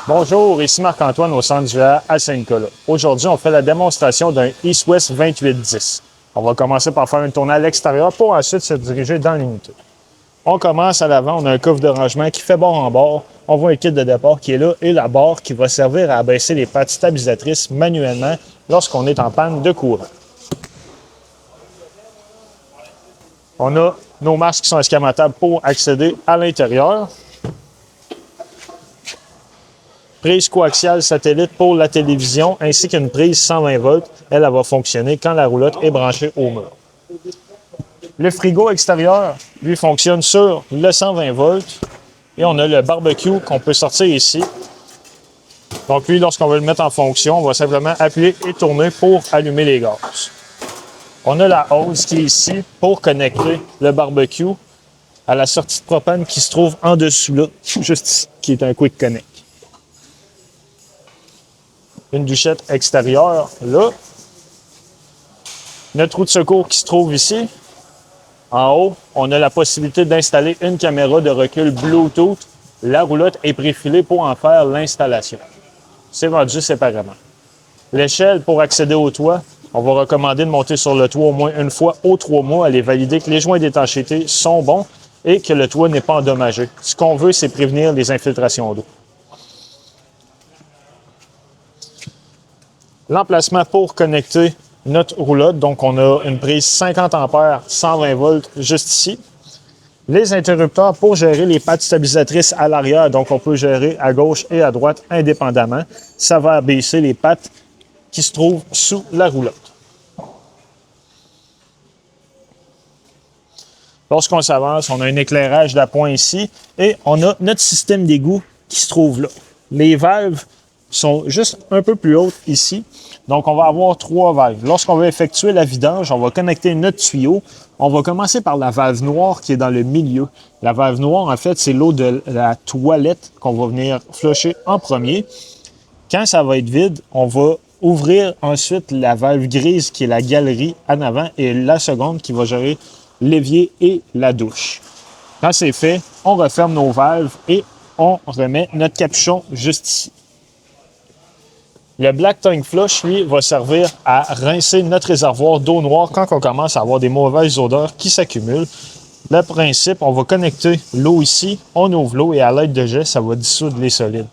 Bonjour, ici Marc-Antoine au Centre du VA à Saint-Nicolas. Aujourd'hui, on fait la démonstration d'un East-West 2810. On va commencer par faire une tournée à l'extérieur pour ensuite se diriger dans l'unité. On commence à l'avant, on a un coffre de rangement qui fait bord en bord. On voit un kit de départ qui est là et la barre qui va servir à abaisser les pattes stabilisatrices manuellement lorsqu'on est en panne de courant. On a nos marches qui sont escamotables pour accéder à l'intérieur. Prise coaxiale satellite pour la télévision ainsi qu'une prise 120 volts. Elle va fonctionner quand la roulotte est branchée au mur. Le frigo extérieur, lui, fonctionne sur le 120 volts. Et on a le barbecue qu'on peut sortir ici. Donc lui, lorsqu'on veut le mettre en fonction, on va simplement appuyer et tourner pour allumer les gaz. On a la hose qui est ici pour connecter le barbecue à la sortie de propane qui se trouve en dessous là, juste ici, qui est un quick connect. Une douchette extérieure là. Notre roue de secours qui se trouve ici. En haut, on a la possibilité d'installer une caméra de recul Bluetooth. La roulotte est préfilée pour en faire l'installation. C'est vendu séparément. L'échelle pour accéder au toit, on va recommander de monter sur le toit au moins une fois aux 3 mois, aller valider que les joints d'étanchéité sont bons et que le toit n'est pas endommagé. Ce qu'on veut, c'est prévenir les infiltrations d'eau. L'emplacement pour connecter notre roulotte, donc on a une prise 50 ampères, 120 volts juste ici. Les interrupteurs pour gérer les pattes stabilisatrices à l'arrière, donc on peut gérer à gauche et à droite indépendamment. Ça va abaisser les pattes qui se trouvent sous la roulotte. Lorsqu'on s'avance, on a un éclairage d'appoint ici et on a notre système d'égout qui se trouve là. Les valves sont juste un peu plus hautes ici. Donc, on va avoir 3 valves. Lorsqu'on va effectuer la vidange, on va connecter notre tuyau. On va commencer par la valve noire qui est dans le milieu. La valve noire, en fait, c'est l'eau de la toilette qu'on va venir flusher en premier. Quand ça va être vide, on va ouvrir ensuite la valve grise qui est la galerie en avant et la seconde qui va gérer l'évier et la douche. Quand c'est fait, on referme nos valves et on remet notre capuchon juste ici. Le Black Tank Flush, lui, va servir à rincer notre réservoir d'eau noire quand on commence à avoir des mauvaises odeurs qui s'accumulent. Le principe, on va connecter l'eau ici, on ouvre l'eau et à l'aide de jet, ça va dissoudre les solides.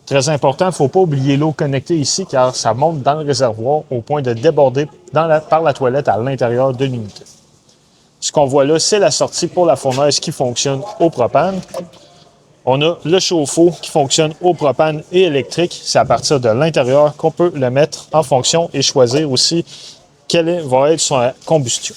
Très important, il ne faut pas oublier l'eau connectée ici car ça monte dans le réservoir au point de déborder par la toilette à l'intérieur de l'unité. Ce qu'on voit là, c'est la sortie pour la fournaise qui fonctionne au propane. On a le chauffe-eau qui fonctionne au propane et électrique. C'est à partir de l'intérieur qu'on peut le mettre en fonction et choisir aussi quelle va être sa combustion.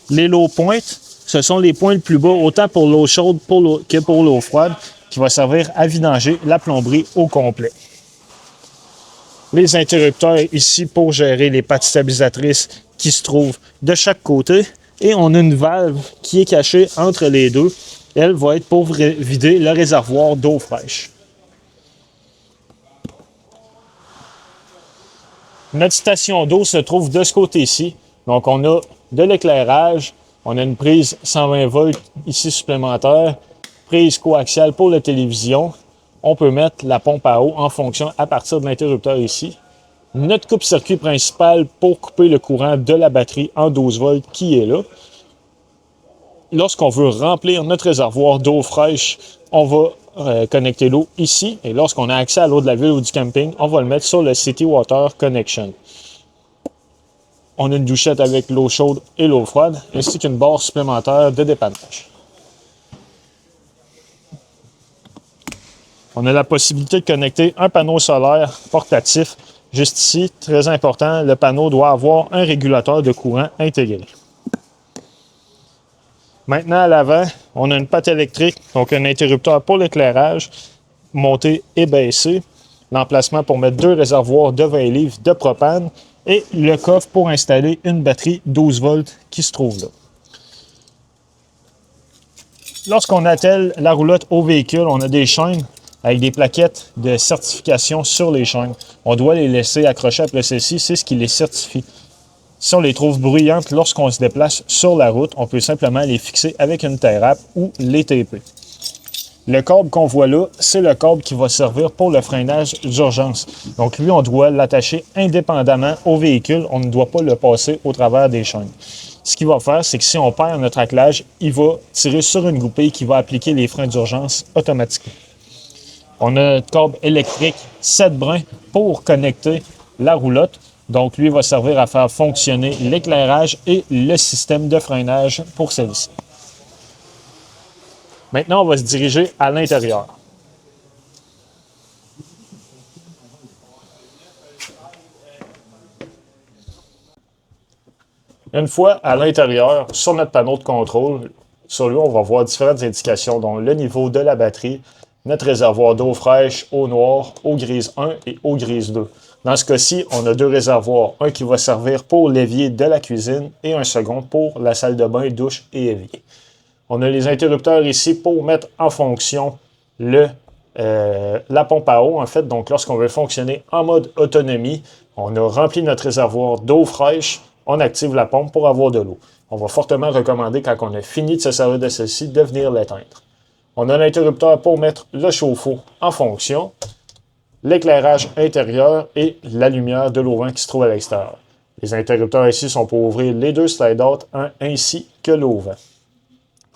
Les low points, ce sont les points les plus bas, autant pour l'eau chaude que pour l'eau froide, qui va servir à vidanger la plomberie au complet. Les interrupteurs ici pour gérer les pattes stabilisatrices qui se trouvent de chaque côté. Et on a une valve qui est cachée entre les deux. Elle va être pour vider le réservoir d'eau fraîche. Notre station d'eau se trouve de ce côté-ci. Donc, on a de l'éclairage. On a une prise 120 volts ici supplémentaire. Prise coaxiale pour la télévision. On peut mettre la pompe à eau en fonction à partir de l'interrupteur ici. Notre coupe-circuit principal pour couper le courant de la batterie en 12 volts qui est là. Lorsqu'on veut remplir notre réservoir d'eau fraîche, on va connecter l'eau ici. Et lorsqu'on a accès à l'eau de la ville ou du camping, on va le mettre sur le City Water Connection. On a une douchette avec l'eau chaude et l'eau froide, ainsi qu'une barre supplémentaire de dépannage. On a la possibilité de connecter un panneau solaire portatif. Juste ici, très important, le panneau doit avoir un régulateur de courant intégré. Maintenant, à l'avant, on a une patte électrique, donc un interrupteur pour l'éclairage, monté et baissé, l'emplacement pour mettre 2 réservoirs de 20 livres de propane et le coffre pour installer une batterie 12 volts qui se trouve là. Lorsqu'on attelle la roulotte au véhicule, on a des chaînes avec des plaquettes de certification sur les chaînes. On doit les laisser accrocher après celles-ci, c'est ce qui les certifie. Si on les trouve bruyantes lorsqu'on se déplace sur la route, on peut simplement les fixer avec une tie wrap ou les taper. Le câble qu'on voit là, c'est le câble qui va servir pour le freinage d'urgence. Donc lui, on doit l'attacher indépendamment au véhicule. On ne doit pas le passer au travers des chaînes. Ce qu'il va faire, c'est que si on perd notre attelage, il va tirer sur une goupille qui va appliquer les freins d'urgence automatiquement. On a un câble électrique 7 brins pour connecter la roulotte. Donc, lui va servir à faire fonctionner l'éclairage et le système de freinage pour celle-ci. Maintenant, on va se diriger à l'intérieur. Une fois à l'intérieur, sur notre panneau de contrôle, sur lui, on va voir différentes indications, dont le niveau de la batterie, notre réservoir d'eau fraîche, eau noire, eau grise 1 et eau grise 2. Dans ce cas-ci, on a deux réservoirs, un qui va servir pour l'évier de la cuisine et un second pour la salle de bain, douche et évier. On a les interrupteurs ici pour mettre en fonction la pompe à eau, en fait. Donc, lorsqu'on veut fonctionner en mode autonomie, on a rempli notre réservoir d'eau fraîche, on active la pompe pour avoir de l'eau. On va fortement recommander, quand on a fini de se servir de celle-ci, de venir l'éteindre. On a l'interrupteur pour mettre le chauffe-eau en fonction, l'éclairage intérieur et la lumière de l'auvent qui se trouve à l'extérieur. Les interrupteurs ici sont pour ouvrir les deux slide-out ainsi que l'auvent.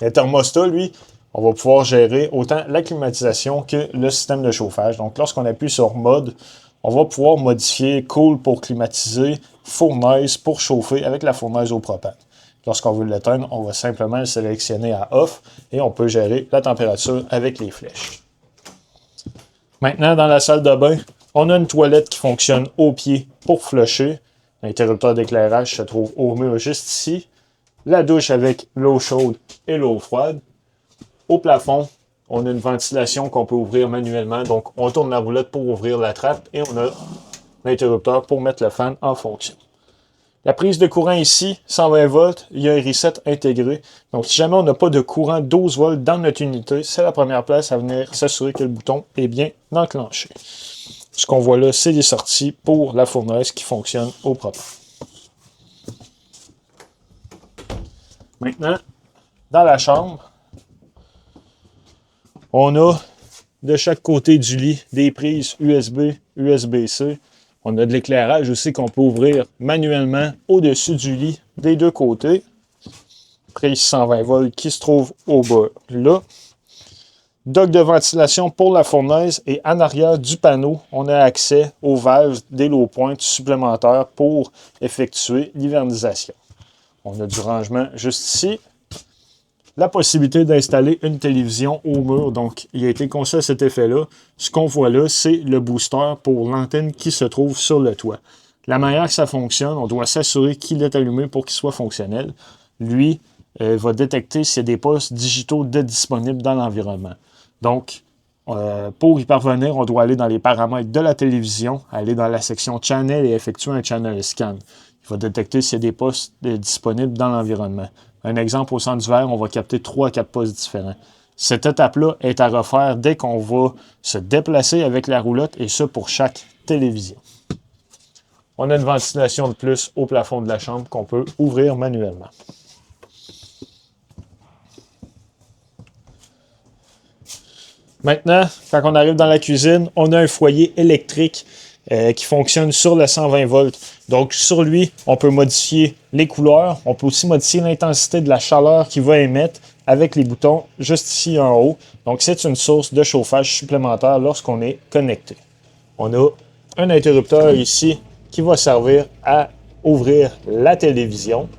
Le thermostat, lui, on va pouvoir gérer autant la climatisation que le système de chauffage. Donc, lorsqu'on appuie sur mode, on va pouvoir modifier cool pour climatiser, fournaise pour chauffer avec la fournaise au propane. Lorsqu'on veut l'éteindre, on va simplement le sélectionner à off et on peut gérer la température avec les flèches. Maintenant, dans la salle de bain, on a une toilette qui fonctionne au pied pour flusher. L'interrupteur d'éclairage se trouve au mur juste ici. La douche avec l'eau chaude et l'eau froide. Au plafond, on a une ventilation qu'on peut ouvrir manuellement. Donc, on tourne la roulette pour ouvrir la trappe et on a l'interrupteur pour mettre le fan en fonction. La prise de courant ici, 120 volts, il y a un reset intégré. Donc, si jamais on n'a pas de courant 12 volts dans notre unité, c'est la première place à venir s'assurer que le bouton est bien enclenché. Ce qu'on voit là, c'est les sorties pour la fournaise qui fonctionne au propre. Maintenant, dans la chambre, on a de chaque côté du lit des prises USB, USB-C. On a de l'éclairage aussi qu'on peut ouvrir manuellement au-dessus du lit des deux côtés. Prise 120 volts qui se trouve au bas là. Dock de ventilation pour la fournaise et en arrière du panneau, on a accès aux valves des lots-pointes supplémentaires pour effectuer l'hivernisation. On a du rangement juste ici. La possibilité d'installer une télévision au mur. Donc, il a été conçu à cet effet-là. Ce qu'on voit là, c'est le booster pour l'antenne qui se trouve sur le toit. La manière que ça fonctionne, on doit s'assurer qu'il est allumé pour qu'il soit fonctionnel. Lui, va détecter s'il y a des postes digitaux disponibles dans l'environnement. Donc, pour y parvenir, on doit aller dans les paramètres de la télévision, aller dans la section Channel et effectuer un Channel Scan. Il va détecter s'il y a des postes disponibles dans l'environnement. Un exemple, au centre du verre, on va capter 3 à 4 postes différents. Cette étape-là est à refaire dès qu'on va se déplacer avec la roulotte, et ça pour chaque télévision. On a une ventilation de plus au plafond de la chambre qu'on peut ouvrir manuellement. Maintenant, quand on arrive dans la cuisine, on a un foyer électrique qui fonctionne sur le 120 volts. Donc, sur lui, on peut modifier les couleurs. On peut aussi modifier l'intensité de la chaleur qu'il va émettre avec les boutons juste ici en haut. Donc, c'est une source de chauffage supplémentaire lorsqu'on est connecté. On a un interrupteur ici qui va servir à ouvrir la télévision.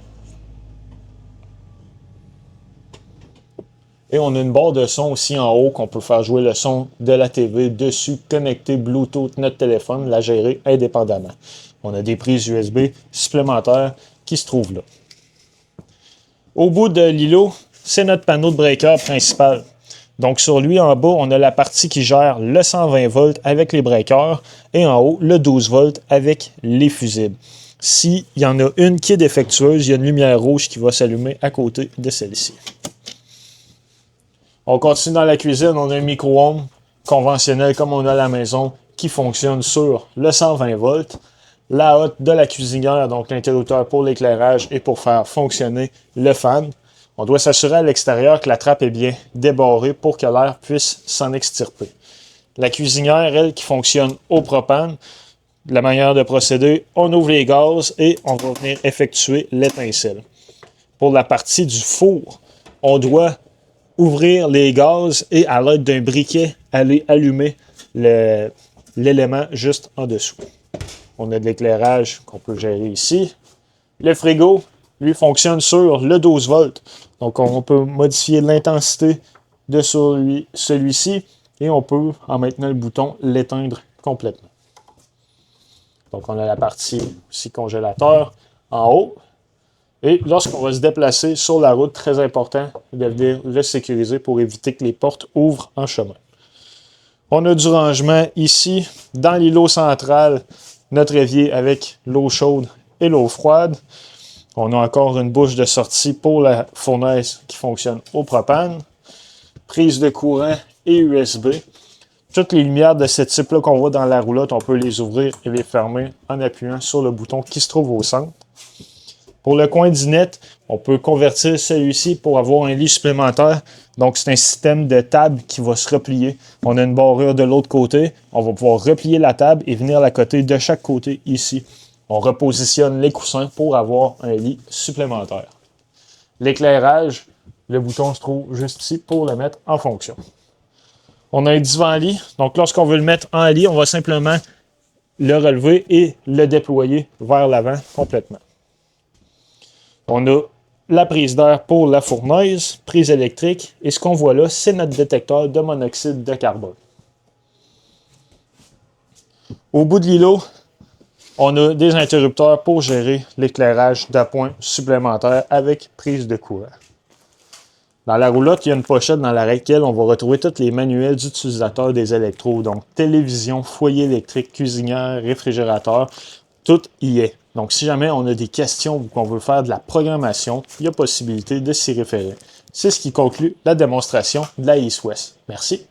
Et on a une barre de son aussi en haut qu'on peut faire jouer le son de la TV dessus, connecter Bluetooth notre téléphone, la gérer indépendamment. On a des prises USB supplémentaires qui se trouvent là. Au bout de l'îlot, c'est notre panneau de breaker principal. Donc sur lui, en bas, on a la partie qui gère le 120 volts avec les breakers et en haut, le 12 volts avec les fusibles. S'il y en a une qui est défectueuse, il y a une lumière rouge qui va s'allumer à côté de celle-ci. On continue dans la cuisine, on a un micro-ondes conventionnel comme on a à la maison qui fonctionne sur le 120 volts. La hotte de la cuisinière, donc l'interrupteur pour l'éclairage et pour faire fonctionner le fan. On doit s'assurer à l'extérieur que la trappe est bien débarrée pour que l'air puisse s'en extirper. La cuisinière, elle, qui fonctionne au propane, la manière de procéder, on ouvre les gaz et on va venir effectuer l'étincelle. Pour la partie du four, on doit ouvrir les gaz et à l'aide d'un briquet, aller allumer l'élément juste en dessous. On a de l'éclairage qu'on peut gérer ici. Le frigo, lui, fonctionne sur le 12 volts. Donc, on peut modifier l'intensité de celui-ci et on peut, en maintenant le bouton, l'éteindre complètement. Donc, on a la partie aussi congélateur en haut. Et lorsqu'on va se déplacer sur la route, très important de venir le sécuriser pour éviter que les portes ouvrent en chemin. On a du rangement ici, dans l'îlot central, notre évier avec l'eau chaude et l'eau froide. On a encore une bouche de sortie pour la fournaise qui fonctionne au propane. Prise de courant et USB. Toutes les lumières de ce type-là qu'on voit dans la roulotte, on peut les ouvrir et les fermer en appuyant sur le bouton qui se trouve au centre. Pour le coin dinette, on peut convertir celui-ci pour avoir un lit supplémentaire. Donc, c'est un système de table qui va se replier. On a une barrure de l'autre côté. On va pouvoir replier la table et venir la coter de chaque côté ici. On repositionne les coussins pour avoir un lit supplémentaire. L'éclairage, le bouton se trouve juste ici pour le mettre en fonction. On a un divan-lit. Donc, lorsqu'on veut le mettre en lit, on va simplement le relever et le déployer vers l'avant complètement. On a la prise d'air pour la fournaise, prise électrique, et ce qu'on voit là, c'est notre détecteur de monoxyde de carbone. Au bout de l'îlot, on a des interrupteurs pour gérer l'éclairage d'appoint supplémentaire avec prise de courant. Dans la roulotte, il y a une pochette dans laquelle on va retrouver tous les manuels d'utilisateurs des électros, donc télévision, foyer électrique, cuisinière, réfrigérateur, tout y est. Donc, si jamais on a des questions ou qu'on veut faire de la programmation, il y a possibilité de s'y référer. C'est ce qui conclut la démonstration de la East West. Merci.